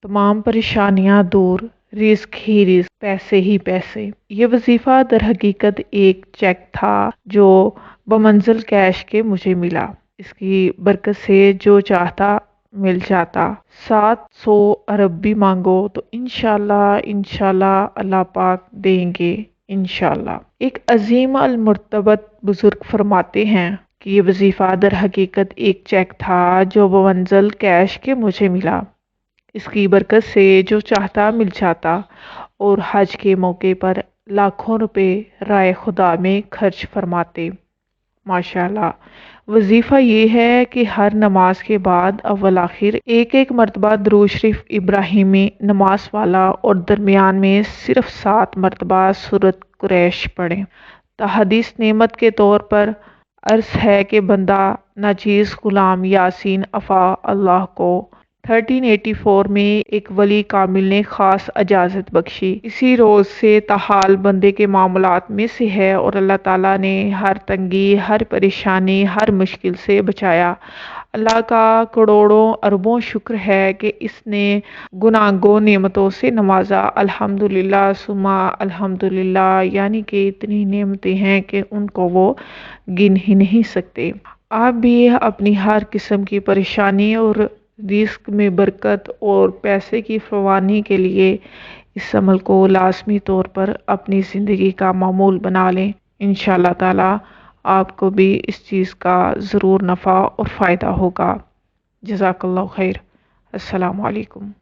तमाम परेशानियां दूर, रिस्क ही रिस्क, पैसे ही पैसे। ये वजीफा दर हकीकत एक चेक था जो बमंजिल कैश के मुझे मिला। इसकी बरकत से जो चाहता मिल जाता। 700 अरब भी मांगो तो इंशाल्लाह इंशाल्लाह अल्लाह पाक देंगे इंशाल्लाह। एक अजीम अल मुर्तबत बुजुर्ग फरमाते हैं कि ये वजीफा दर हकीकत एक चेक था जो बमंजिल कैश के मुझे मिला। इसकी बरकत से जो चाहता मिल जाता और हज के मौके पर लाखों रुपए राय खुदा में खर्च फरमाते। माशाल्लाह। वजीफ़ा ये है कि हर नमाज के बाद अव्वल आखिर एक एक मरतबा दुरूद शरीफ इब्राहिमी नमाज वाला और दरमियान में सिर्फ 7 मरतबा सूरत कुरैश पढ़ें। तहदीस नेमत के तौर पर अर्ज है कि बंदा नाचीज़ गुलाम यासीन अफ़ा अल्लाह को 1384 में एक वली कामिल ने ख़ास इजाज़त बख्शी। इसी रोज़ से ताहाल बंदे के मामलात में से है और अल्लाह ताला ने हर तंगी, हर परेशानी, हर मुश्किल से बचाया। अल्लाह का करोड़ों अरबों शुक्र है कि इसने गुनागो नेमतों से नवाजा। अल्हम्दुलिल्लाह सुमा अल्हम्दुलिल्लाह, यानी कि इतनी नेमतें हैं कि उनको वो गिन ही नहीं सकते। आप भी अपनी हर किस्म की परेशानी और रिस्क में बरकत और पैसे की फरवानी के लिए इस अमल को लाजमी तौर पर अपनी ज़िंदगी का मामूल बना लें। इंशाअल्लाह ताला आपको भी इस चीज़ का ज़रूर नफ़ा और फ़ायदा होगा। जज़ाकल्लाहु खैर। अस्सलामु अलैकुम।